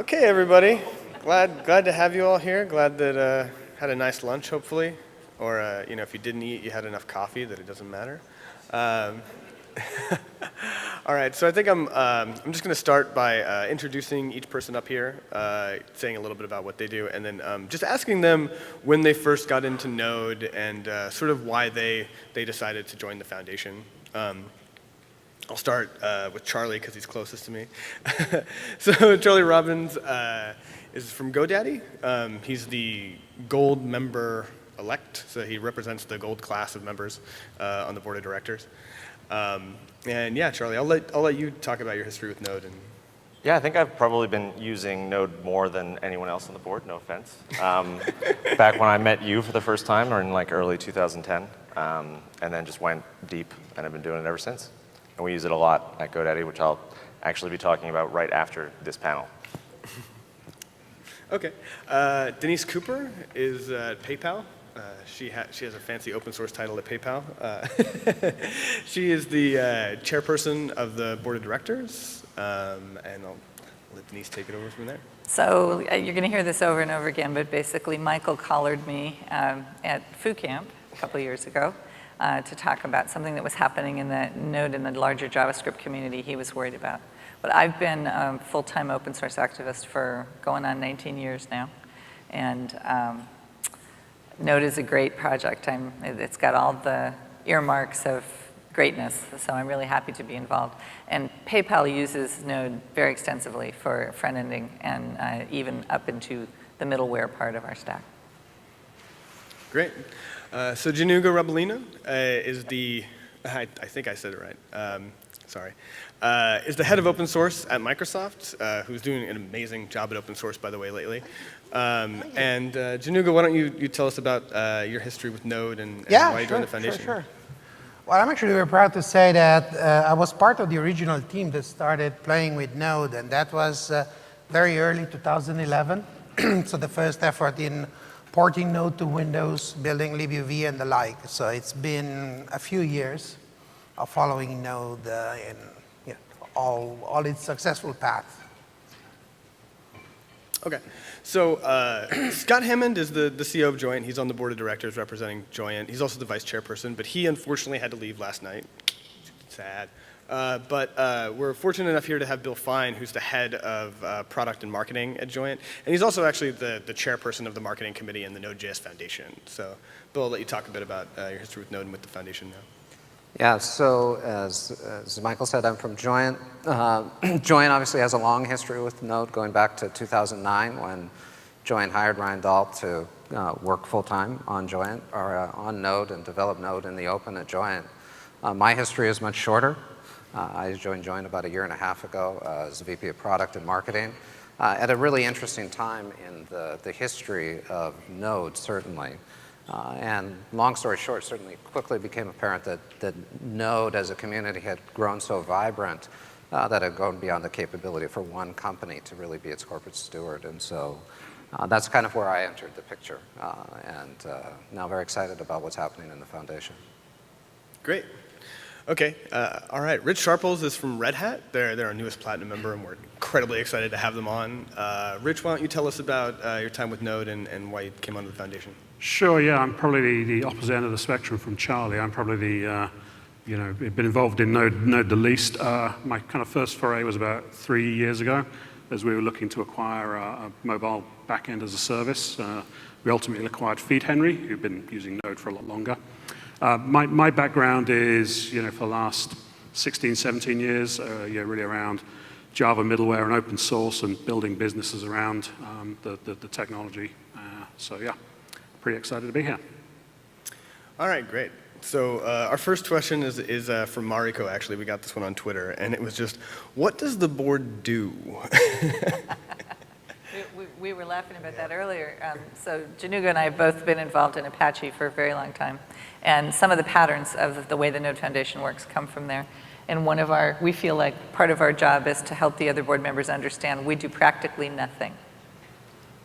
Okay, everybody. Glad to have you all here. Glad that had a nice lunch, hopefully, or if you didn't eat, you had enough coffee that it doesn't matter. All right, so I think I'm just going to start by introducing each person up here, saying a little bit about what they do, and then just asking them when they first got into Node and sort of why they decided to join the foundation. I'll start with Charlie because he's closest to me. So Charlie Robbins is from GoDaddy. He's the gold member elect, so he represents the gold class of members on the board of directors. And yeah, Charlie, I'll let you talk about your history with Node. And yeah, I think I've probably been using Node more than anyone else on the board, no offense. Back when I met you for the first time, or in like early 2010, and then just went deep, and I've been doing it ever since. And we use it a lot at GoDaddy, which I'll actually be talking about right after this panel. Okay. Denise Cooper is at PayPal. She has a fancy open source title at PayPal. She is the chairperson of the board of directors, and I'll let Denise take it over from there. So you're going to hear this over and over again, but basically Michael collared me at Foo Camp a couple of years ago to talk about something that was happening in the Node in the larger JavaScript community he was worried about. But I've been a full-time open source activist for going on 19 years now, and Node is a great project. It's got all the earmarks of greatness, so I'm really happy to be involved. And PayPal uses Node very extensively for front-ending and even up into the middleware part of our stack. Great. So Januga Rabelina is the, I think I said it right, sorry, is the head of open source at Microsoft, who's doing an amazing job at open source, by the way, lately. And Januga, why don't you tell us about your history with Node and why you joined the foundation? Sure. Well, I'm actually very proud to say that I was part of the original team that started playing with Node, and that was very early 2011. So the first effort in porting Node to Windows, building libuv and the like. So it's been a few years of following Node in all its successful paths. Okay, so Scott Hammond is the CEO of Joyent. He's on the board of directors representing Joyent. He's also the vice chairperson, but he unfortunately had to leave last night. Sad. But we're fortunate enough here to have Bill Fine, who's the head of product and marketing at Joyent. And he's also actually the chairperson of the marketing committee in the Node.js Foundation. So Bill, I'll let you talk a bit about your history with Node and with the foundation now. Yeah, so as Michael said, I'm from Joyent. Joyent obviously has a long history with Node, going back to 2009 when Joyent hired Ryan Dahl to work full-time on Joyent, or on Node, and develop Node in the open at Joyent. My history is much shorter. I joined Joyent about 1.5 years ago as VP of Product and Marketing at a really interesting time in the history of Node, certainly. And long story short, certainly quickly became apparent that Node as a community had grown so vibrant that it had gone beyond the capability for one company to really be its corporate steward. And so that's kind of where I entered the picture. And now very excited about what's happening in the foundation. Great. Okay, all right. Rich Sharples is from Red Hat. They're our newest platinum member, and we're incredibly excited to have them on. Rich, why don't you tell us about your time with Node and why you came onto the foundation? Sure, yeah, I'm probably the opposite end of the spectrum from Charlie. I'm probably the, been involved in Node the least. My kind of first foray was about 3 years ago, as we were looking to acquire a mobile backend as a service. We ultimately acquired FeedHenry, who've been using Node for a lot longer. My background is, for the last 16, 17 years, really around Java middleware and open source and building businesses around the technology. So yeah. Pretty excited to be here. All right, great. So our first question is from Mariko, actually. We got this one on Twitter, and it was just, what does the board do? We were laughing about that earlier. So Januga and I have both been involved in Apache for a very long time. And some of the patterns of the way the Node Foundation works come from there. And we feel like part of our job is to help the other board members understand we do practically nothing,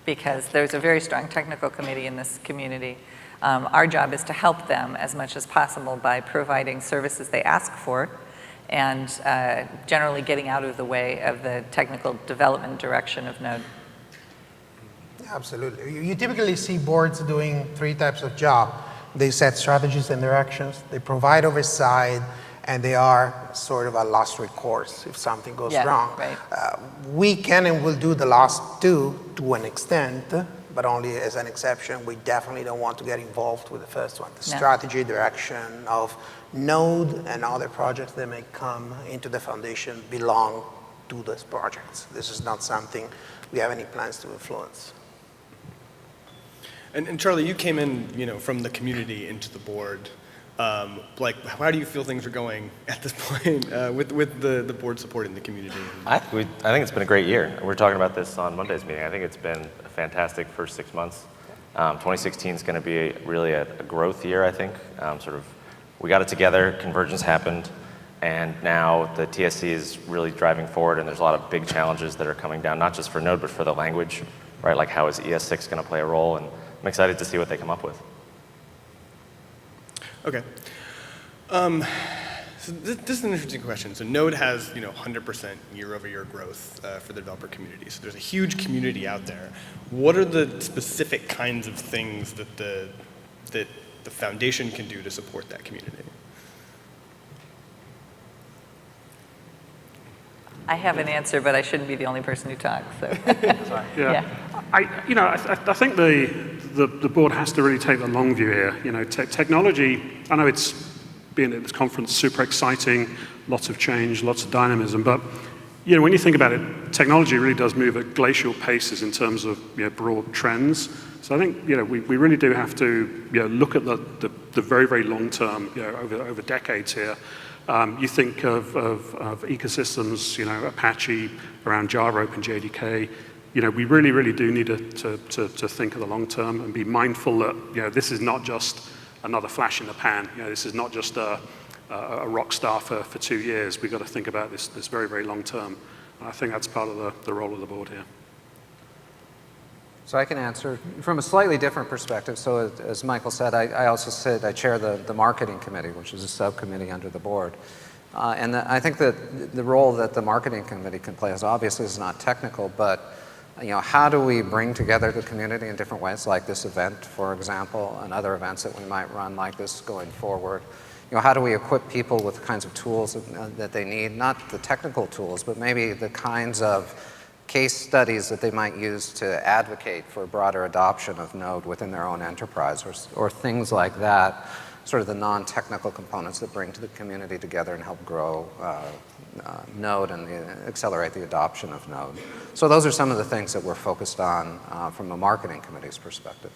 because there's a very strong technical committee in this community. Our job is to help them as much as possible by providing services they ask for and generally getting out of the way of the technical development direction of Node. Absolutely. You typically see boards doing 3 types of job. They set strategies and directions, they provide oversight, and they are sort of a last recourse if something goes wrong. Right. We can and will do the last 2 to an extent, but only as an exception. We definitely don't want to get involved with the first one. The strategy, direction of Node and other projects that may come into the foundation belong to those projects. This is not something we have any plans to influence. And Charlie, you came in, from the community into the board. Like, how do you feel things are going at this point with the board supporting the community? I think it's been a great year. We were talking about this on Monday's meeting. I think it's been a fantastic first 6 months. 2016 is going to be really a growth year, I think. We got it together, convergence happened, and now the TSC is really driving forward, and there's a lot of big challenges that are coming down, not just for Node, but for the language, right? Like, how is ES6 going to play a role? And I'm excited to see what they come up with. Okay. So this is an interesting question. So Node has 100% year-over-year growth for the developer community. So there's a huge community out there. What are the specific kinds of things that the foundation can do to support that community? I have an answer, but I shouldn't be the only person who talks. So. Yeah. I think the board has to really take the long view here. Technology, I know it's been at this conference super exciting, lots of change, lots of dynamism, but when you think about it, technology really does move at glacial paces in terms of broad trends. So I think we really do have to look at the very, very long term, over decades here. You think of ecosystems, Apache around Java, OpenJDK. We really, really do need to think of the long term and be mindful that this is not just another flash in the pan. This is not just a rock star for 2 years. We've got to think about this very, very long term. And I think that's part of the role of the board here. So I can answer from a slightly different perspective. So as Michael said, I chair the marketing committee, which is a subcommittee under the board. And I think that the role that the marketing committee can play is obviously is not technical, but how do we bring together the community in different ways, like this event, for example, and other events that we might run like this going forward? How do we equip people with the kinds of tools that they need, not the technical tools, but maybe the kinds of case studies that they might use to advocate for broader adoption of Node within their own enterprise, or things like that, sort of the non-technical components that bring to the community together and help grow Node and accelerate the adoption of Node. So those are some of the things that we're focused on from a marketing committee's perspective.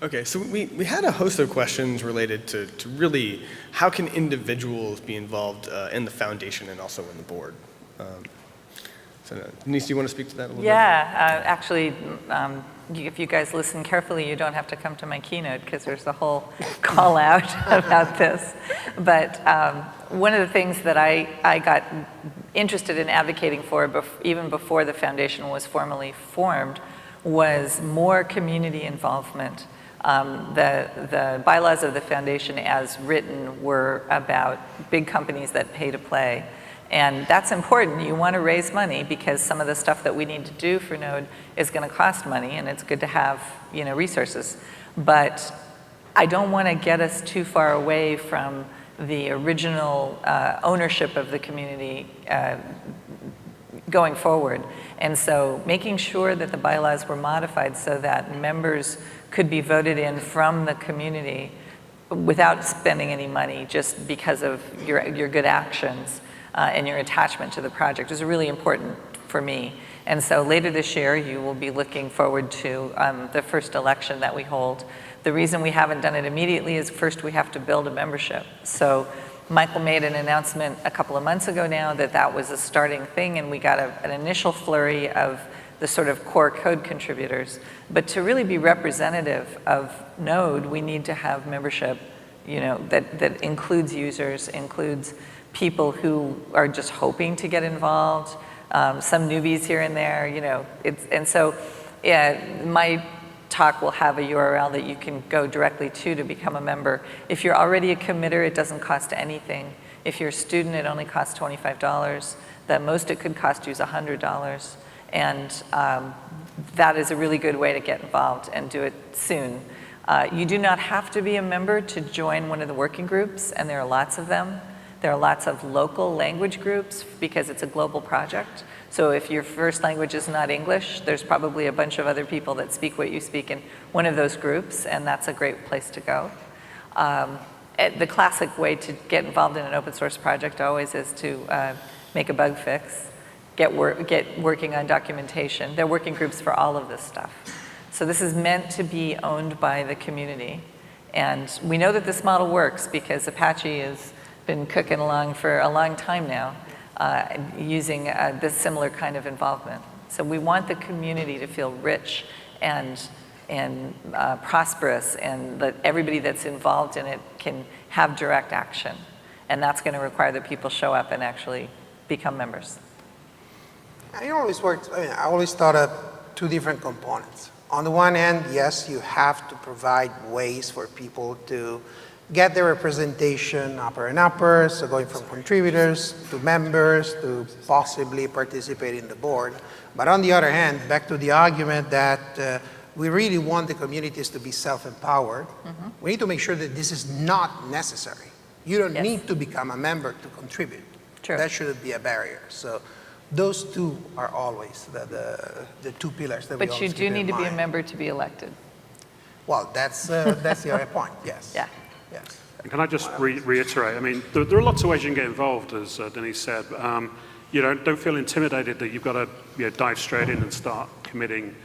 Okay, so we had a host of questions related to really how can individuals be involved in the foundation and also in the board. So Denise, do you want to speak to that a little bit? Yeah, actually, if you guys listen carefully, you don't have to come to my keynote because there's a whole call out about this. But one of the things that I got interested in advocating for even before the foundation was formally formed was more community involvement. The bylaws of the foundation as written were about big companies that pay to play. And that's important. You want to raise money because some of the stuff that we need to do for Node is going to cost money, and it's good to have resources. But I don't want to get us too far away from the original ownership of the community going forward. And so making sure that the bylaws were modified so that members could be voted in from the community without spending any money just because of your good actions. And your attachment to the project is really important for me. And so later this year, you will be looking forward to the first election that we hold. The reason we haven't done it immediately is first we have to build a membership. So Michael made an announcement a couple of months ago now that was a starting thing, and we got an initial flurry of the sort of core code contributors. But to really be representative of Node, we need to have membership, that includes users, includes people who are just hoping to get involved, some newbies here and there, and so my talk will have a URL that you can go directly to become a member. If you're already a committer, it doesn't cost anything. If you're a student, it only costs $25. The most it could cost you is $100. And that is a really good way to get involved and do it soon. You do not have to be a member to join one of the working groups, and there are lots of them. There are lots of local language groups because it's a global project. So if your first language is not English, there's probably a bunch of other people that speak what you speak in one of those groups, and that's a great place to go. The classic way to get involved in an open source project always is to make a bug fix, get working on documentation. There are working groups for all of this stuff. So this is meant to be owned by the community. And we know that this model works because Apache has been cooking along for a long time now, using this similar kind of involvement. So we want the community to feel rich and prosperous, and that everybody that's involved in it can have direct action. And that's going to require that people show up and actually become members. I always thought of two different components. On the one hand, yes, you have to provide ways for people to get their representation upper and upper, so going from contributors to members to possibly participate in the board. But on the other hand, back to the argument that we really want the communities to be self-empowered, we need to make sure that this is not necessary. You don't need to become a member to contribute. True. That shouldn't be a barrier. So those two are always the two pillars that we But always you keep do need in to be a mind. member to be elected. Well, that's the other point, yes. Yeah. Yes. And can I just reiterate? I mean, there are lots of ways you can get involved, as Denise said. Don't feel intimidated that you've got to dive straight in and start committing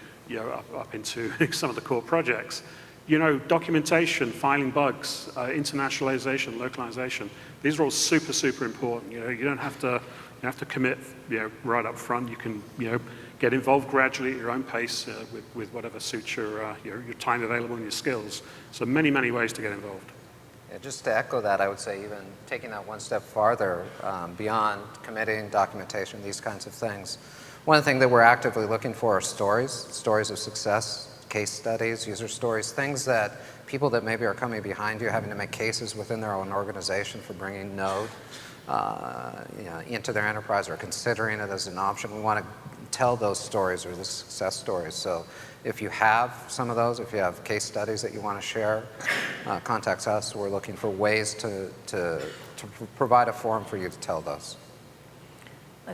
up into some of the core projects. Documentation, filing bugs, internationalization, localization. These are all super, super important. You don't have to commit right up front. You can get involved gradually at your own pace with whatever suits your time available and your skills. So many, many ways to get involved. Yeah, just to echo that, I would say even taking that one step farther beyond committing, documentation, these kinds of things. One thing that we're actively looking for are stories of success, case studies, user stories, things that people that maybe are coming behind you, having to make cases within their own organization for bringing Node into their enterprise or considering it as an option. We want to tell those stories or the success stories. So if you have some of those, if you have case studies that you want to share, contact us. We're looking for ways to provide a forum for you to tell those.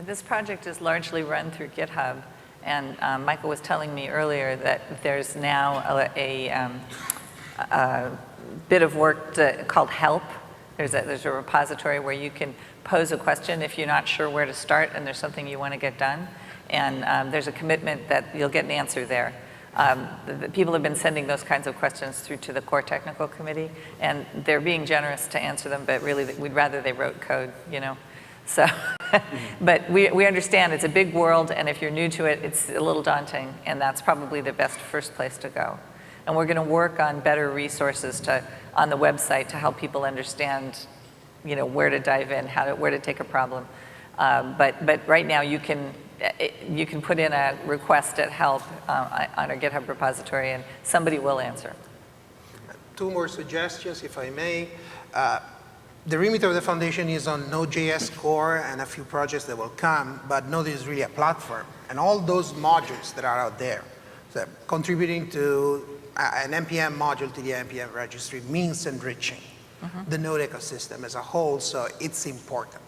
This project is largely run through GitHub, and Michael was telling me earlier that there's now a bit of work called help. There's a repository where you can pose a question if you're not sure where to start and there's something you want to get done. And there's a commitment that you'll get an answer there. The people have been sending those kinds of questions through to the core technical committee, and they're being generous to answer them, but really we'd rather they wrote code, So, but we understand it's a big world, and if you're new to it, it's a little daunting, and that's probably the best first place to go. And we're going to work on better resources on the website to help people understand, where to dive in, where to take a problem. But right now you can put in a request at help on our GitHub repository, and somebody will answer. Two more suggestions, if I may. The remit of the foundation is on Node.js core and a few projects that will come, but Node is really a platform. And all those modules that are out there, so contributing to an NPM module to the NPM registry means enriching the Node ecosystem as a whole, so it's important.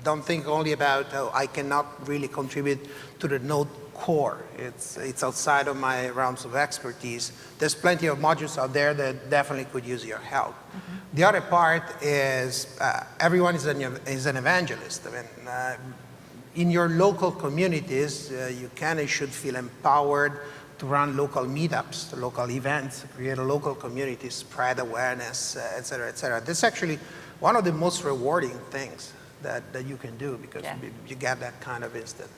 Don't think only about, I cannot really contribute to the Node core. It's outside of my realms of expertise. There's plenty of modules out there that definitely could use your help. The other part is everyone is an evangelist. I mean, in your local communities, you can and should feel empowered to run local meetups, local events, create a local community, spread awareness, et cetera, et cetera. This is actually one of the most rewarding things that you can do, because you get that kind of instant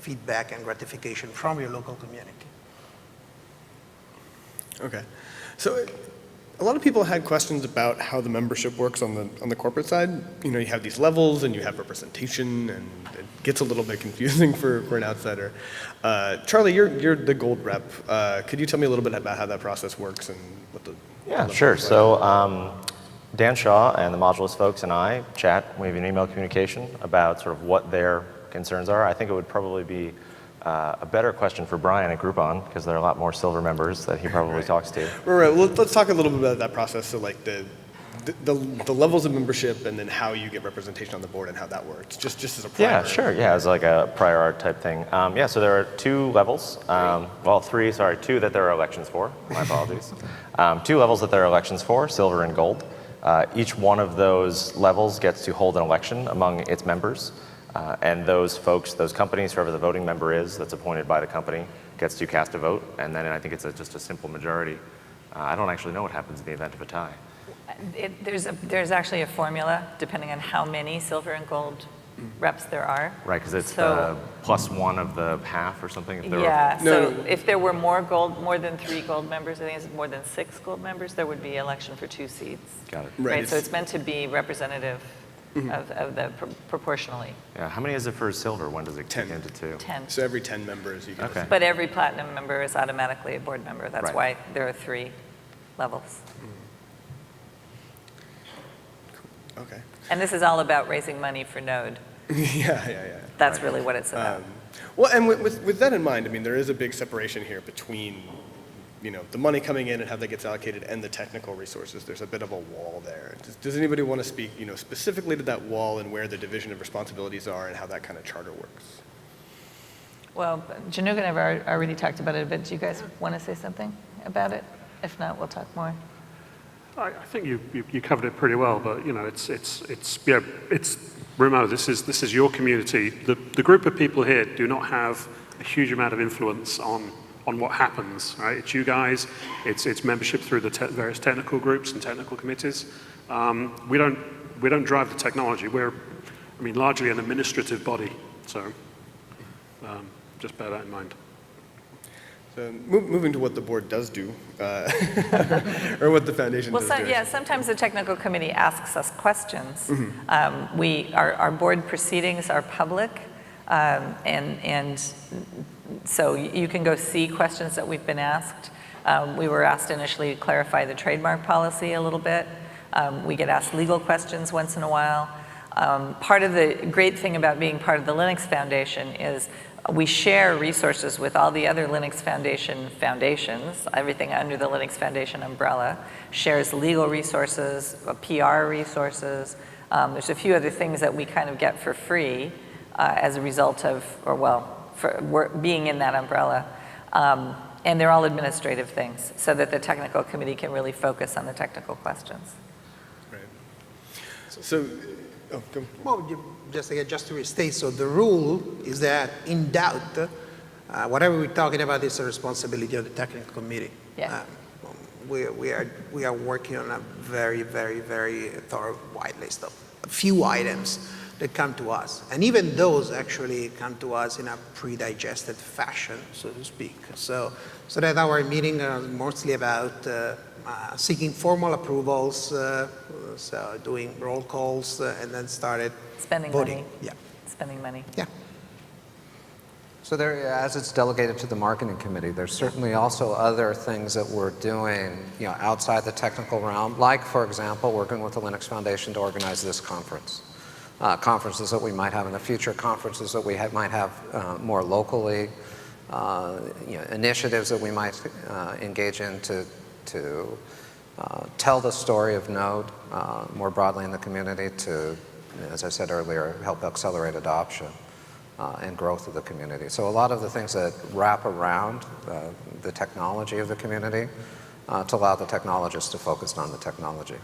feedback and gratification from your local community. Okay. So a lot of people had questions about how the membership works on the corporate side. You know, you have these levels and you have representation, and it gets a little bit confusing for an outsider. Charlie, you're the gold rep. Could you tell me a little bit about how that process works and what the Sure. So Dan Shaw and the Modulus folks and I chat. We have an email communication about sort of what their concerns are. I think it would probably be a better question for Brian at Groupon, because there are a lot more silver members that he probably talks to. Right. Well, let's talk a little bit about that process. So, like the levels of membership, and then how you get representation on the board and how that works. Just as a prior. Yeah, sure. Yeah, as like a prior art type thing. So there are 2 levels. Well, 3. Sorry, 2 that there are elections for. My apologies. 2 levels that there are elections for: silver and gold. Each one of those levels gets to hold an election among its members. And those folks, those companies, whoever the voting member is that's appointed by the company, gets to cast a vote. And then I think it's just a simple majority. I don't actually know what happens in the event of a tie. There's actually a formula depending on how many silver and gold reps there are. Right, because it's the +1 of the half or something. If there Yeah, were, so if there were more than 3 gold members, I think it's more than 6 gold members, there would be election for 2 seats. Got it. Right, so it's meant to be representative of the proportionally. Yeah, how many is it for silver? When does it kick 10. into 2? 10. So every 10 members, you get. Okay. But every platinum member is automatically a board member. That's Right. why there are 3 levels. Okay. And this is all about raising money for Node. Yeah. That's really what it's about. Well, and with that in mind, I mean, there is a big separation here between, you know, the money coming in and how that gets allocated and the technical resources. There's a bit of a wall there. Does anybody want to speak, you know, specifically to that wall and where the division of responsibilities are and how that kind of charter works? Well, Januga and I have already talked about it a bit. Do you guys want to say something about it? If not, we'll talk more. I think you covered it pretty well, but you know, Remo, this is your community. The group of people here do not have a huge amount of influence on what happens, right? It's you guys, it's membership through the various technical groups and technical committees. We don't drive the technology. We're, largely an administrative body, so just bear that in mind. So moving to what the board does do, or what the foundation does do. Sometimes the technical committee asks us questions. Our board proceedings are public, and so you can go see questions that we've been asked. We were asked initially to clarify the trademark policy a little bit. We get asked legal questions once in a while. Part of the great thing about being part of the Linux Foundation is we share resources with all the other Linux Foundation foundations. Everything under the Linux Foundation umbrella shares legal resources, PR resources. There's a few other things that we kind of get for free as a result of, for being in that umbrella. And they're all administrative things so that the technical committee can really focus on the technical questions. Right. So, go. Well, just to restate, so the rule is that in doubt, whatever we're talking about is a responsibility of the technical committee. Yeah. We are working on a very, very, very thorough, wide list of a few items that come to us. And even those actually come to us in a pre-digested fashion, so to speak. So that our meeting are mostly about seeking formal approvals, so doing roll calls, and then started Spending voting. money. Yeah. Spending money. Yeah. So there, as it's delegated to the marketing committee, there's certainly also other things that we're doing, outside the technical realm, like, for example, working with the Linux Foundation to organize this conference. Conferences that we might have in the future, conferences that we might have more locally, initiatives that we might engage in to tell the story of Node more broadly in the community to, as I said earlier, help accelerate adoption and growth of the community. So a lot of the things that wrap around the technology of the community to allow the technologists to focus on the technology.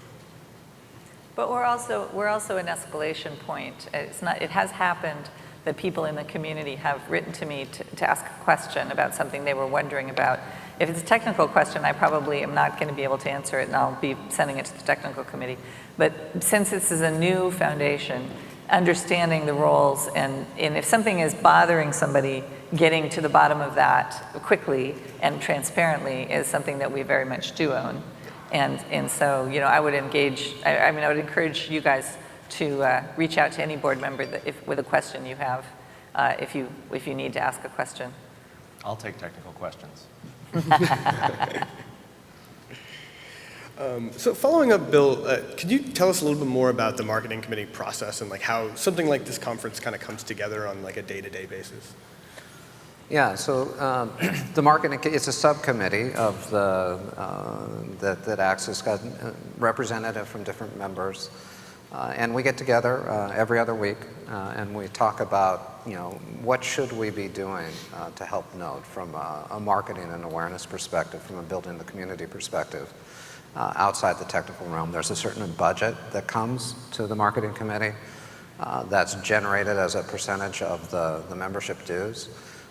But we're also an escalation point. It has happened that people in the community have written to me to ask a question about something they were wondering about. If it's a technical question, I probably am not going to be able to answer it, and I'll be sending it to the technical committee. But since this is a new foundation, understanding the roles, and if something is bothering somebody, getting to the bottom of that quickly and transparently is something that we very much do own. And so, I would engage, I mean, I would encourage you guys to reach out to any board member with a question you have, if you need to ask a question. I'll take technical questions. So following up, Bill, could you tell us a little bit more about the marketing committee process and like how something like this conference kind of comes together on like a day-to-day basis? Yeah, so the marketing, it's a subcommittee of the, that acts as got representative from different members. And we get together every other week and we talk about, what should we be doing to help Node from a marketing and awareness perspective, from a building the community perspective. Outside the technical realm, there's a certain budget that comes to the marketing committee that's generated as a percentage of the membership dues.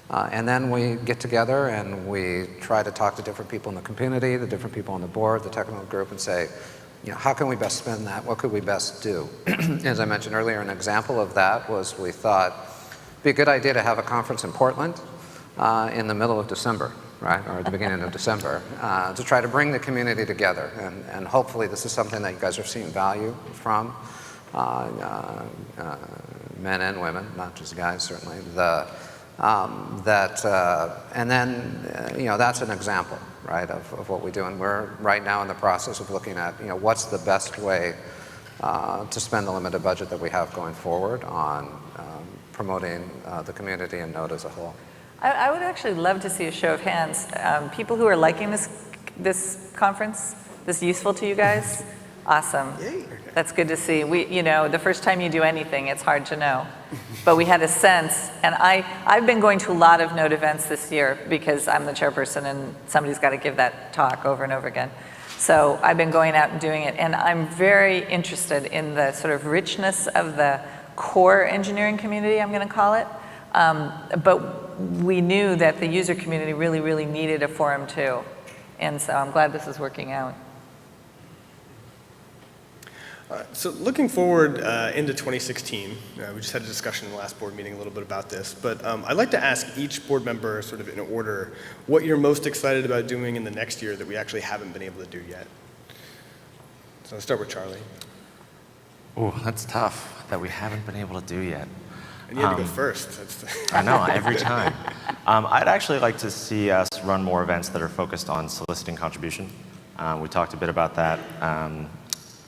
And then we get together and we try to talk to different people in the community, the different people on the board, the technical group, and say, how can we best spend that? What could we best do? As I mentioned earlier, an example of that was we thought it'd be a good idea to have a conference in Portland in the middle of December, right, or at the beginning of December, to try to bring the community together. And hopefully this is something that you guys are seeing value from, men and women, not just guys, certainly. And then, that's an example, right, of what we do. And we're right now in the process of looking at, what's the best way to spend the limited budget that we have going forward on promoting the community and Node as a whole. I would actually love to see a show of hands. People who are liking this conference, this useful to you guys, awesome. Yay. That's good to see. The first time you do anything, it's hard to know. But we had a sense, and I've been going to a lot of Node events this year because I'm the chairperson and somebody's got to give that talk over and over again. So I've been going out and doing it, and I'm very interested in the sort of richness of the core engineering community, I'm going to call it. But we knew that the user community really, really needed a forum too. And so I'm glad this is working out. So looking forward into 2016, we just had a discussion in the last board meeting a little bit about this, but I'd like to ask each board member sort of in order what you're most excited about doing in the next year that we actually haven't been able to do yet. So let's start with Charlie. Oh, that's tough that we haven't been able to do yet. And you had to go first. I know, every time. I'd actually like to see us run more events that are focused on soliciting contribution. We talked a bit about that.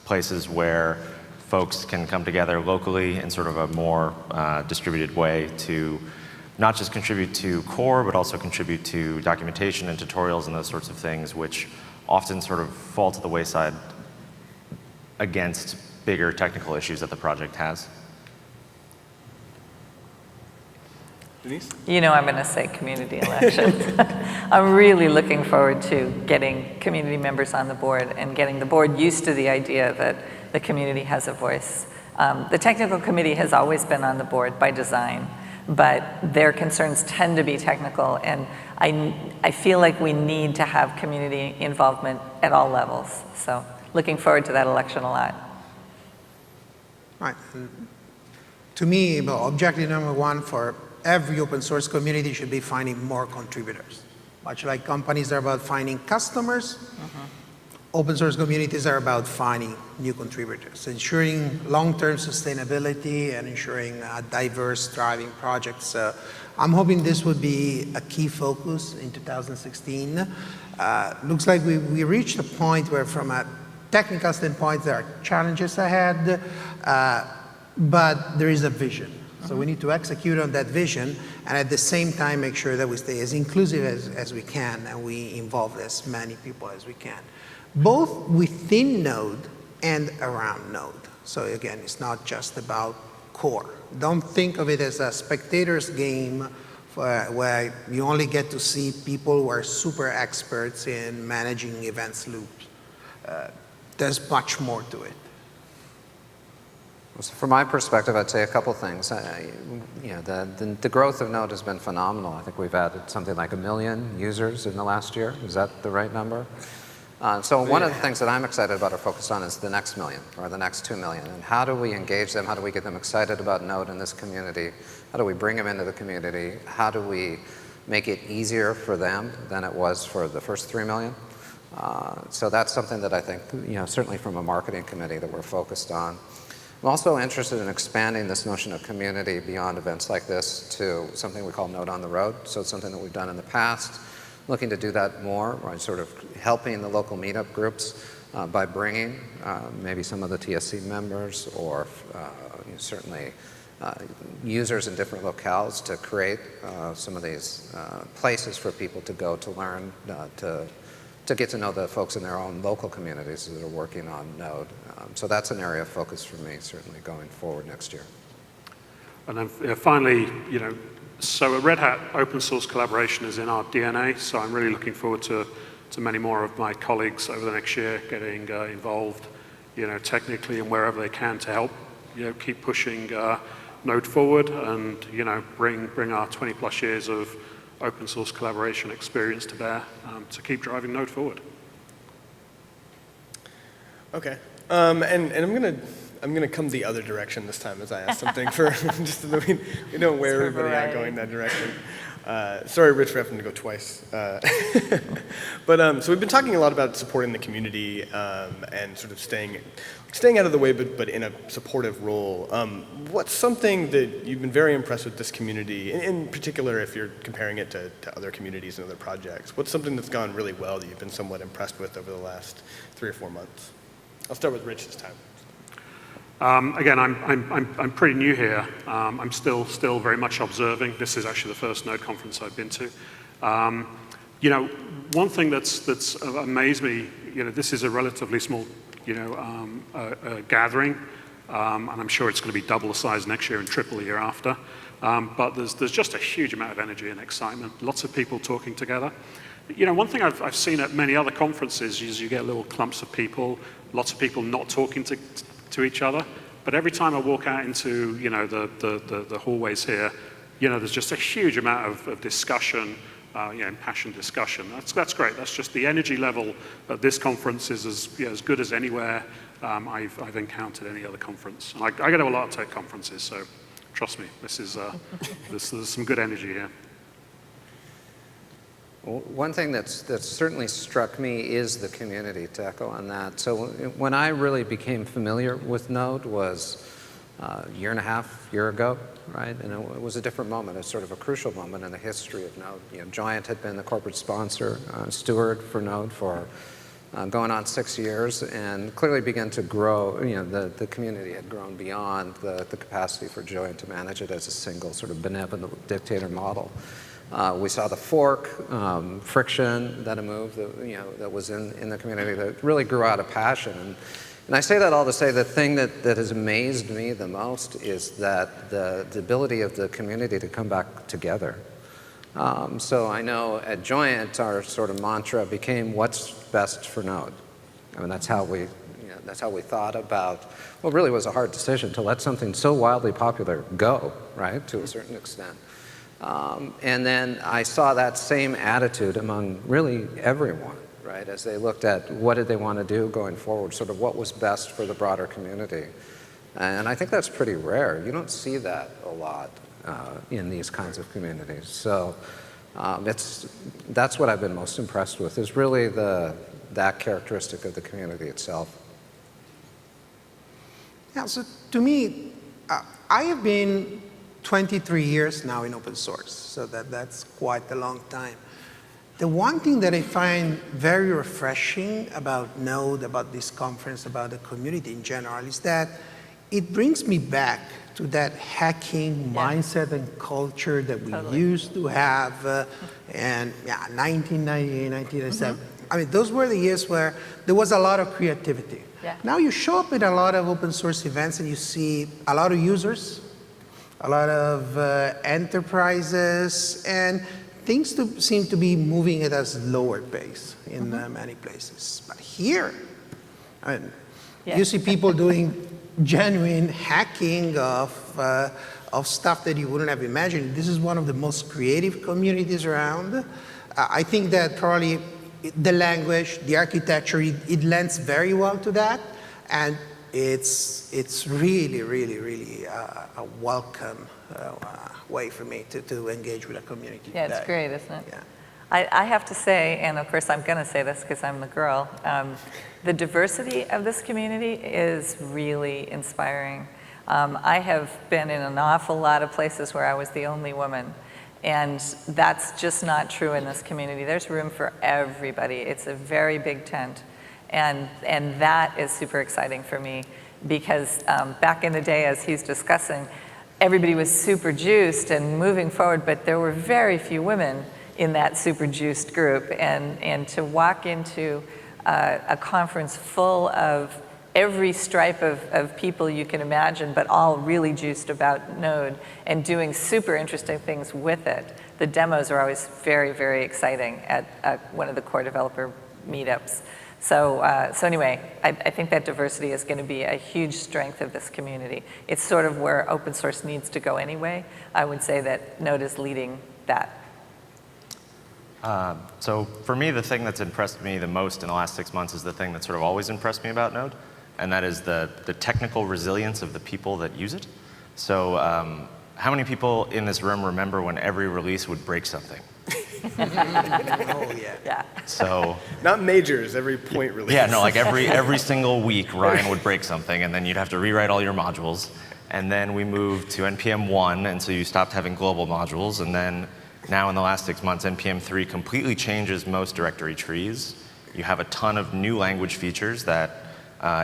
Places where folks can come together locally in sort of a more distributed way to not just contribute to core, but also contribute to documentation and tutorials and those sorts of things, which often sort of fall to the wayside against bigger technical issues that the project has. Denise? I'm going to say community elections. I'm really looking forward to getting community members on the board and getting the board used to the idea that the community has a voice. The technical committee has always been on the board by design, but their concerns tend to be technical, and I feel like we need to have community involvement at all levels. So looking forward to that election a lot. Right. To me, objective number one for every open source community should be finding more contributors. Much like companies are about finding customers, open source communities are about finding new contributors, ensuring long-term sustainability and ensuring diverse, thriving projects. I'm hoping this would be a key focus in 2016. Looks like we reached a point where from a technical standpoint there are challenges ahead, but there is a vision. So we need to execute on that vision and at the same time make sure that we stay as inclusive as we can and we involve as many people as we can, both within Node and around Node. So again, it's not just about core. Don't think of it as a spectator's game where you only get to see people who are super experts in managing events loops. There's much more to it. So from my perspective, I'd say a couple things. The growth of Node has been phenomenal. I think we've added something like 1 million users in the last year. Is that the right number? So one of the things that I'm excited about or focused on is the next million or the next 2 million. And how do we engage them? How do we get them excited about Node in this community? How do we bring them into the community? How do we make it easier for them than it was for the first 3 million? So that's something that I think, certainly from a marketing committee that we're focused on. I'm also interested in expanding this notion of community beyond events like this to something we call Node on the Road. So it's something that we've done in the past, looking to do that more, right? Sort of helping the local meetup groups by bringing maybe some of the TSC members or certainly users in different locales to create some of these places for people to go to learn, to get to know the folks in their own local communities that are working on Node. So that's an area of focus for me, certainly going forward next year. And then finally, so a Red Hat open source collaboration is in our DNA, so I'm really looking forward to many more of my colleagues over the next year getting involved, technically and wherever they can to help, keep pushing Node forward and, bring our 20 plus years of open source collaboration experience to bear to keep driving Node forward. Okay, and I'm gonna come the other direction this time as I ask something for just so that we don't wear everybody out going that direction. Sorry, Rich, for having to go twice. But so we've been talking a lot about supporting the community and sort of staying out of the way, but in a supportive role. What's something that you've been very impressed with this community, in particular if you're comparing it to other communities and other projects? What's something that's gone really well that you've been somewhat impressed with over the last 3 or 4 months? I'll start with Rich this time. Again, I'm pretty new here. I'm still very much observing. This is actually the first Node conference I've been to. One thing that's amazed me, this is a relatively small, gathering, and I'm sure it's going to be double the size next year and triple the year after. But there's just a huge amount of energy and excitement. Lots of people talking together. One thing I've seen at many other conferences is you get little clumps of people, lots of people not talking to each other. But every time I walk out into the hallways here, there's just a huge amount of discussion, impassioned discussion. That's great. That's just the energy level at this conference is as good as anywhere I've encountered any other conference. And I go to a lot of tech conferences, so trust me, there's some good energy here. One thing that's certainly struck me is the community, to echo on that. So when I really became familiar with Node was a year and a half ago, right? And it was a different moment, it's sort of a crucial moment in the history of Node. Giant had been the corporate sponsor, steward for Node for going on 6 years, and clearly began to grow. The community had grown beyond the capacity for Giant to manage it as a single sort of benevolent dictator model. We saw the fork, friction, then a move that was in the community that really grew out of passion. And I say that all to say the thing that has amazed me the most is that the ability of the community to come back together. So I know at Joyent, our sort of mantra became what's best for Node. I mean, that's how we thought about what really was a hard decision to let something so wildly popular go, right, to a certain extent. And then I saw that same attitude among really everyone, right, as they looked at what did they want to do going forward, sort of what was best for the broader community. And I think that's pretty rare. You don't see that a lot in these kinds of communities. So that's what I've been most impressed with, is really that characteristic of the community itself. Yeah, so to me, I have been 23 years now in open source, so that's quite a long time. The one thing that I find very refreshing about Node, about this conference, about the community in general, is that it brings me back to that hacking mindset and culture that we used to have in 1998, 1997. I mean, those were the years where there was a lot of creativity. Yeah. Now you show up at a lot of open source events and you see a lot of users, a lot of enterprises, and things seem to be moving at a slower pace in many places. But here, I mean, you see people doing genuine hacking of stuff that you wouldn't have imagined. This is one of the most creative communities around. I think that probably the language, the architecture, it lends very well to that, and it's really, really, really a welcome way for me to engage with a community. Yeah, it's great, isn't it? Yeah. I have to say, and of course I'm going to say this because I'm the girl, the diversity of this community is really inspiring. I have been in an awful lot of places where I was the only woman, and that's just not true in this community. There's room for everybody. It's a very big tent, and that is super exciting for me because back in the day, as he's discussing, everybody was super juiced and moving forward, but there were very few women in that super juiced group, and to walk into a conference full of every stripe of people you can imagine, but all really juiced about Node and doing super interesting things with it. The demos are always very, very exciting at one of the core developer meetups. So anyway, I think that diversity is going to be a huge strength of this community. It's sort of where open source needs to go anyway. I would say that Node is leading that. So for me, the thing that's impressed me the most in the last 6 months is the thing that sort of always impressed me about Node, and that is the technical resilience of the people that use it. So how many people in this room remember when every release would break something? Oh, yeah. Yeah. So Not majors, every point release. yeah, no, like every single week, Ryan would break something, and then you'd have to rewrite all your modules. And then we moved to NPM 1, and so you stopped having global modules. And then now in the last 6 months, NPM 3 completely changes most directory trees. You have a ton of new language features that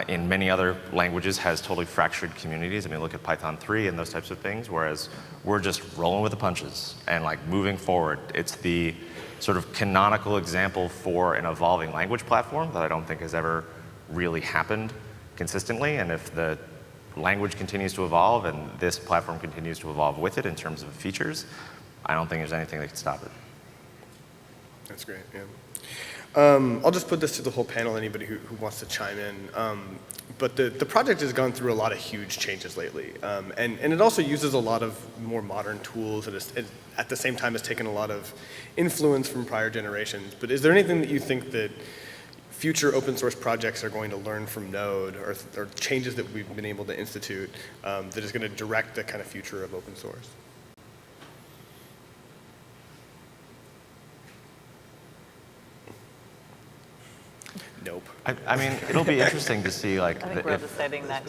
in many other languages has totally fractured communities. I mean, look at Python 3 and those types of things, whereas we're just rolling with the punches and like moving forward. It's the sort of canonical example for an evolving language platform that I don't think has ever really happened consistently. And if the language continues to evolve and this platform continues to evolve with it in terms of features, I don't think there's anything that can stop it. That's great, yeah. I'll just put this to the whole panel, anybody who wants to chime in. But the project has gone through a lot of huge changes lately. And it also uses a lot of more modern tools, and it, at the same time has taken a lot of influence from prior generations. But is there anything that you think that future open source projects are going to learn from Node, or changes that we've been able to institute that is going to direct the kind of future of open source? Nope. I mean, it'll be interesting to see, like, I think we're deciding not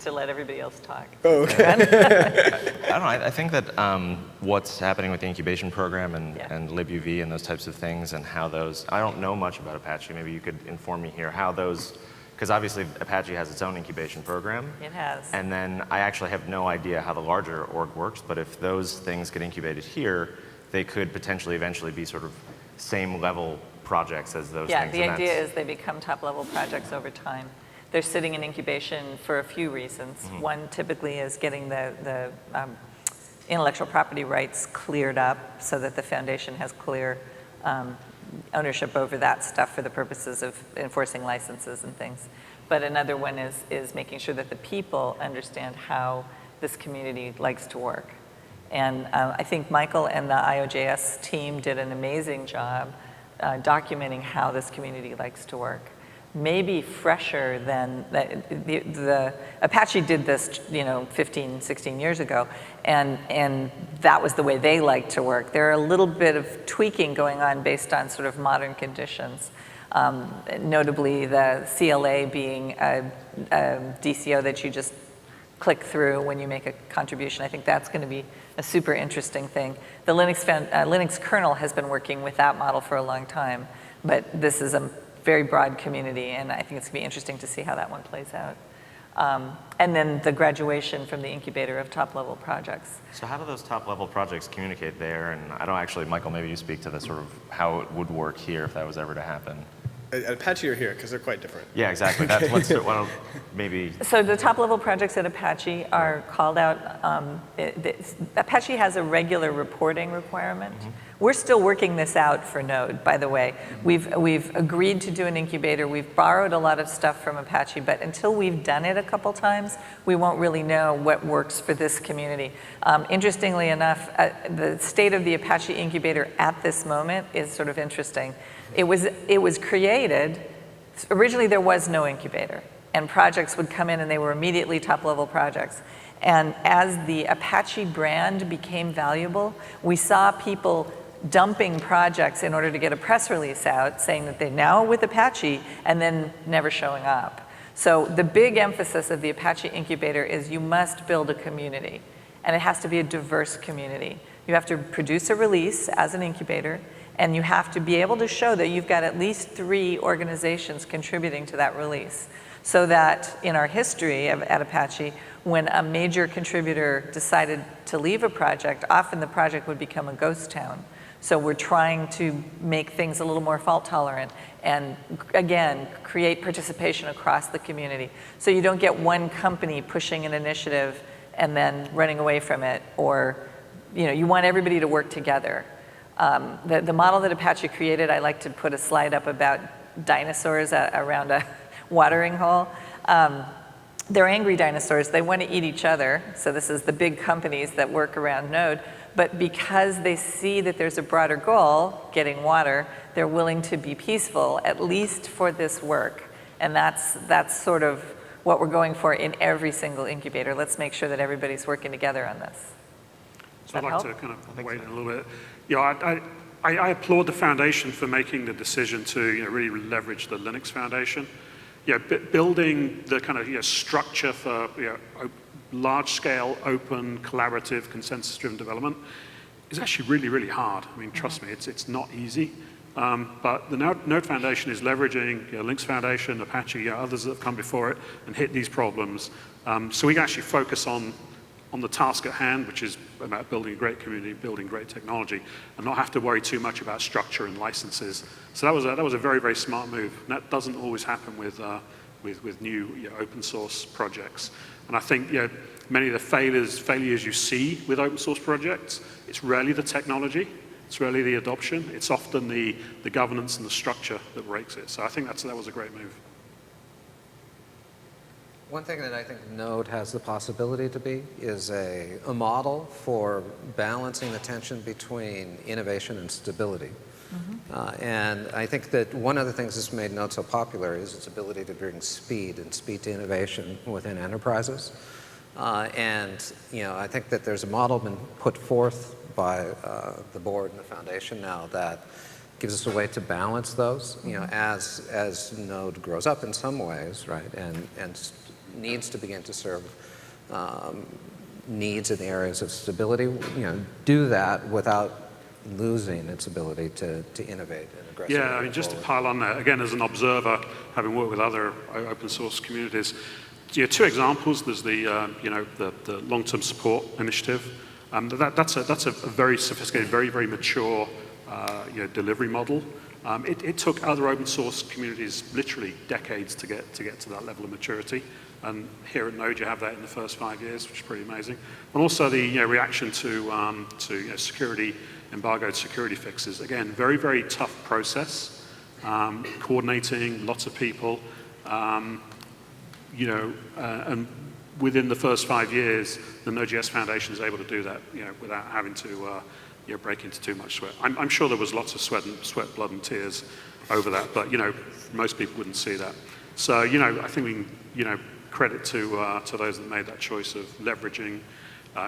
to let everybody else talk. Oh, okay. I don't know. I think that what's happening with the incubation program and libuv and those types of things, and how those, I don't know much about Apache. Maybe you could inform me here how those, because obviously Apache has its own incubation program. It has. And then I actually have no idea how the larger org works, but if those things get incubated here, they could potentially eventually be sort of same level projects as those Yeah, things. the idea is they become top-level projects over time. They're sitting in incubation for a few reasons. Mm-hmm. One typically is getting the intellectual property rights cleared up so that the foundation has clear ownership over that stuff for the purposes of enforcing licenses and things. But another one is making sure that the people understand how this community likes to work. And I think Michael and the IOJS team did an amazing job documenting how this community likes to work. Maybe fresher than the Apache did this, 15, 16 years ago, and that was the way they like to work. There are a little bit of tweaking going on based on sort of modern conditions. Notably, the CLA being a DCO that you just click through when you make a contribution. I think that's going to be a super interesting thing. The Linux kernel has been working with that model for a long time, but this is a very broad community, and I think it's going to be interesting to see how that one plays out. And then the graduation from the incubator of top-level projects. So how do those top-level projects communicate there? And I don't actually, Michael, maybe you speak to the sort of how it would work here if that was ever to happen. At Apache or here, because they're quite different. Yeah, exactly. That's what's maybe. So the top-level projects at Apache are called out. Apache has a regular reporting requirement. Mm-hmm. We're still working this out for Node, by the way. We've agreed to do an incubator. We've borrowed a lot of stuff from Apache, but until we've done it a couple times, we won't really know what works for this community. Interestingly enough, the state of the Apache incubator at this moment is sort of interesting. It was created, originally there was no incubator, and projects would come in and they were immediately top-level projects. And as the Apache brand became valuable, we saw people dumping projects in order to get a press release out saying that they're now with Apache and then never showing up. So the big emphasis of the Apache incubator is you must build a community, and it has to be a diverse community. You have to produce a release as an incubator, and you have to be able to show that you've got at least 3 organizations contributing to that release. So that in our history at Apache, when a major contributor decided to leave a project, often the project would become a ghost town. So we're trying to make things a little more fault tolerant and, again, create participation across the community. So you don't get one company pushing an initiative and then running away from it, or you want everybody to work together. The model that Apache created, I like to put a slide up about dinosaurs around a watering hole. They're angry dinosaurs. They want to eat each other. So this is the big companies that work around Node. But because they see that there's a broader goal, getting water, they're willing to be peaceful, at least for this work. And that's sort of what we're going for in every single incubator. Let's make sure that everybody's working together on this. So I'd like to kind of weigh in a little bit. I applaud the foundation for making the decision to really leverage the Linux Foundation. Building the kind of structure for large-scale, open, collaborative, consensus-driven development is actually really, really hard. I mean, trust me, it's not easy. But the Node Foundation is leveraging Linux Foundation, Apache, others that have come before it and hit these problems. So we can actually focus on the task at hand, which is about building a great community, building great technology, and not have to worry too much about structure and licenses. So that was a very, very smart move. And that doesn't always happen with new open source projects. And I think many of the failures you see with open source projects, it's rarely the technology, it's rarely the adoption, it's often the governance and the structure that breaks it. So I think that was a great move. One thing that I think Node has the possibility to be is a model for balancing the tension between innovation and stability. Mm-hmm. And I think that one of the things that's made Node so popular is its ability to bring speed to innovation within enterprises. And I think that there's a model been put forth by the board and the foundation now that gives us a way to balance those. As Node grows up in some ways, right, and needs to begin to serve needs in the areas of stability, do that without losing its ability to innovate and aggressively. Yeah, I mean, just to pile on that, again, as an observer, having worked with other open source communities, 2 examples. There's the long-term support initiative. That's a very sophisticated, very, very mature delivery model. It took other open source communities literally decades to get to that level of maturity. And here at Node, you have that in the first 5 years, which is pretty amazing. And also the reaction to security, embargoed security fixes. Again, very, very tough process, coordinating lots of people, and within the first 5 years, the Node.js Foundation is able to do that, without having to break into too much sweat. I'm sure there was lots of sweat, blood, and tears over that, but most people wouldn't see that. So I think we can credit to those that made that choice of leveraging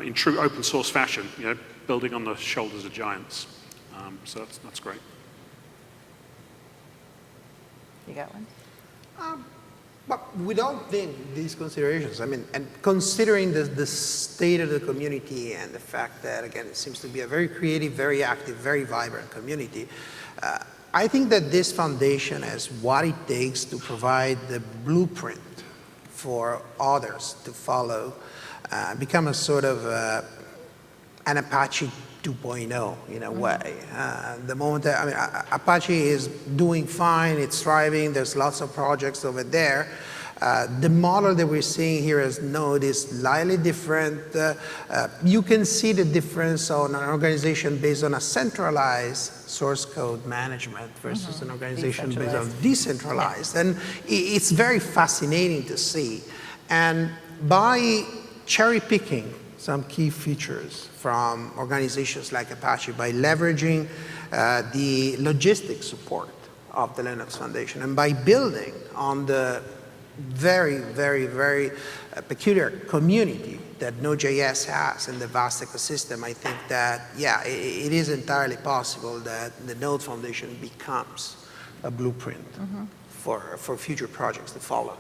in true open source fashion, building on the shoulders of giants. So that's great. You got one? But without these considerations, I mean, and considering the state of the community and the fact that, again, it seems to be a very creative, very active, very vibrant community, I think that this foundation has what it takes to provide the blueprint for others to follow, become a sort of an Apache 2.0 in a way. The moment that, Apache is doing fine, it's thriving, there's lots of projects over there. The model that we're seeing here as Node is slightly different. You can see the difference on an organization based on a centralized source code management versus an organization based on decentralized. And it's very fascinating to see. And by cherry picking some key features from organizations like Apache, by leveraging the logistic support of the Linux Foundation, and by building on the very, very, very peculiar community that Node.js has in the vast ecosystem, I think that, yeah, it is entirely possible that the Node Foundation becomes a blueprint for future projects to follow.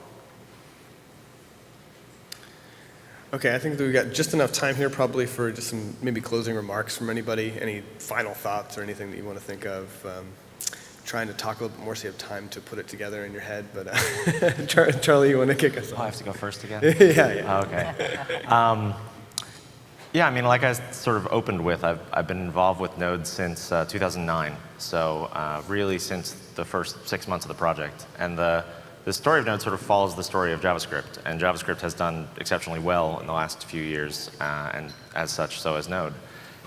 Okay, I think that we've got just enough time here probably for just some maybe closing remarks from anybody. Any final thoughts or anything that you want to think of? Trying to talk a little bit more so you have time to put it together in your head, but Charlie, you want to kick us off? Oh, I have to go first again? Yeah. Okay. Yeah, I mean, like I sort of opened with, I've been involved with Node since 2009, so really since the first 6 months of the project. And the story of Node sort of follows the story of JavaScript, and JavaScript has done exceptionally well in the last few years, and as such, so has Node.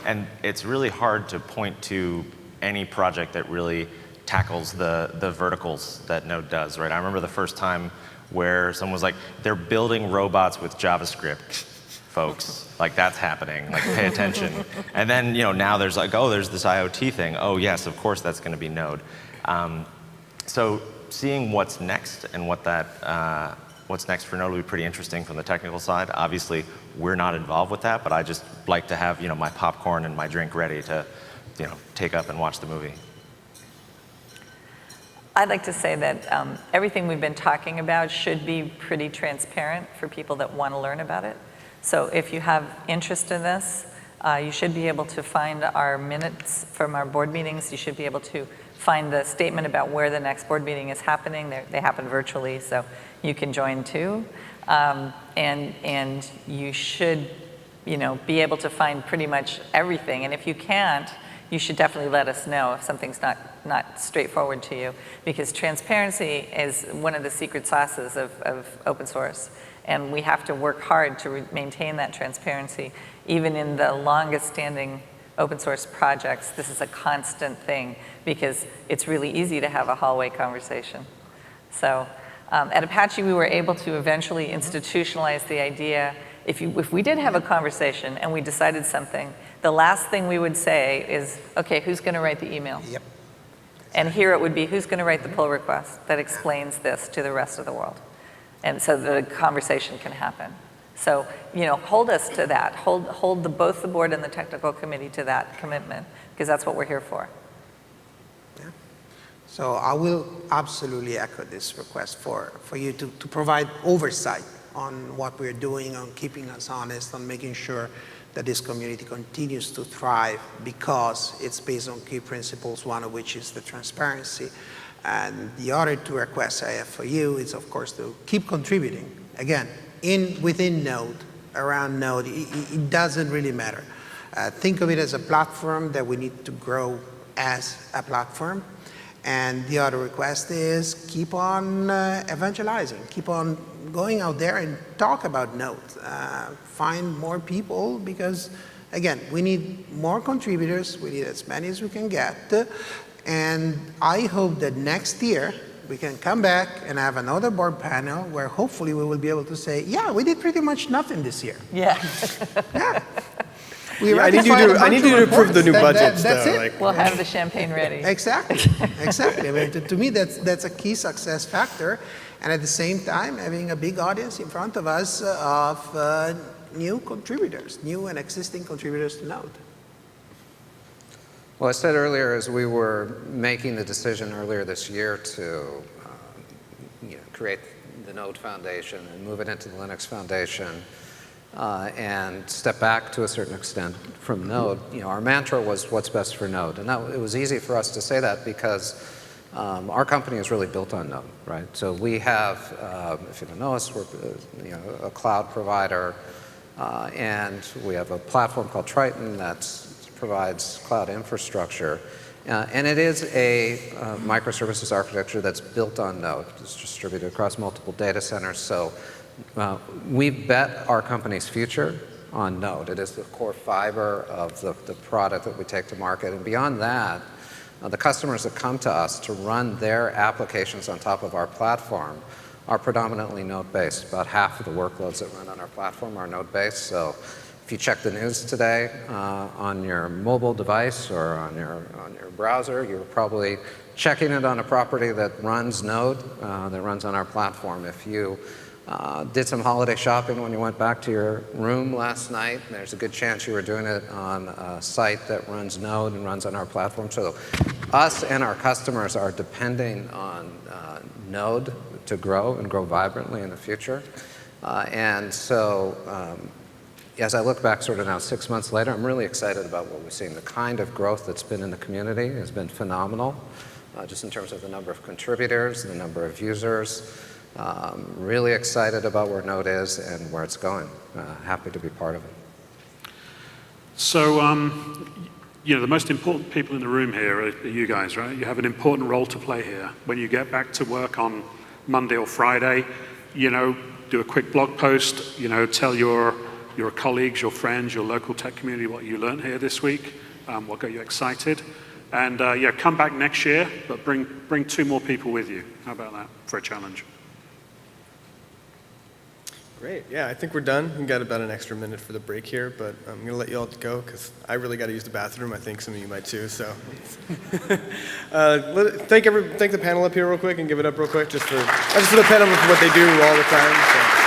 And it's really hard to point to any project that really tackles the verticals that Node does, right? I remember the first time where someone was like, they're building robots with JavaScript, folks. Like, that's happening. Like, pay attention. And then, now there's like, oh, there's this IoT thing. Oh, yes, of course that's going to be Node. So seeing what's next and what's next for Node will be pretty interesting from the technical side. Obviously, we're not involved with that, but I just like to have, my popcorn and my drink ready to, take up and watch the movie. I'd like to say that everything we've been talking about should be pretty transparent for people that want to learn about it. So if you have interest in this, you should be able to find our minutes from our board meetings. You should be able to find the statement about where the next board meeting is happening. They happen virtually, so you can join too. And you should, be able to find pretty much everything. And if you can't, you should definitely let us know if something's not straightforward to you, because transparency is one of the secret sauces of open source. And we have to work hard to maintain that transparency. Even in the longest standing open source projects, this is a constant thing, because it's really easy to have a hallway conversation. So at Apache, we were able to eventually institutionalize the idea. If we did have a conversation and we decided something, the last thing we would say is, okay, who's going to write the email? Yep. And here it would be, who's going to write the pull request that explains this to the rest of the world? And so the conversation can happen. So, hold us to that. Hold both the board and the technical committee to that commitment, because that's what we're here for. Yeah. So I will absolutely echo this request for you to provide oversight on what we're doing, on keeping us honest, on making sure that this community continues to thrive, because it's based on key principles, one of which is the transparency. And the other two requests I have for you is, of course, to keep contributing. Again, within Node, around Node, it doesn't really matter. Think of it as a platform that we need to grow as a platform. And the other request is keep on evangelizing, keep on going out there and talk about Node. Find more people, because, again, we need more contributors. We need as many as we can get. And I hope that next year we can come back and have another board panel where hopefully we will be able to say, yeah, we did pretty much nothing this year. Yeah. Yeah. I need you to approve the new budgets, that's though. it. Like, We'll have the champagne ready. Exactly, exactly. I mean, to me, that's a key success factor. And at the same time, having a big audience in front of us of new contributors, new and existing contributors to Node. Well, I said earlier, as we were making the decision earlier this year to create the Node Foundation and move it into the Linux Foundation, and step back to a certain extent from Node, our mantra was what's best for Node. And it was easy for us to say that because our company is really built on Node, right? So we have, if you don't know us, we're a cloud provider, and we have a platform called Triton that provides cloud infrastructure. And it is a microservices architecture that's built on Node. It's distributed across multiple data centers. So we bet our company's future on Node. It is the core fiber of the product that we take to market. And beyond that, the customers that come to us to run their applications on top of our platform are predominantly Node-based. About half of the workloads that run on our platform are Node-based. So if you check the news today on your mobile device or on your browser, you're probably checking it on a property that runs Node, that runs on our platform. If you did some holiday shopping when you went back to your room last night, there's a good chance you were doing it on a site that runs Node and runs on our platform. So us and our customers are depending on Node to grow and grow vibrantly in the future. And so as I look back sort of now 6 months later, I'm really excited about what we've seen. The kind of growth that's been in the community has been phenomenal, just in terms of the number of contributors, the number of users. Really excited about where Node is and where it's going. Happy to be part of it. So, the most important people in the room here are you guys, right? You have an important role to play here. When you get back to work on Monday or Friday, do a quick blog post, tell your colleagues, your friends, your local tech community what you learned here this week, what got you excited. And come back next year, but bring 2 more people with you. How about that for a challenge? Great. Yeah, I think we're done. We've got about an extra minute for the break here, but I'm going to let you all go because I really got to use the bathroom. I think some of you might too. So thank the panel up here real quick and give it up real quick just for the panel for what they do all the time. So.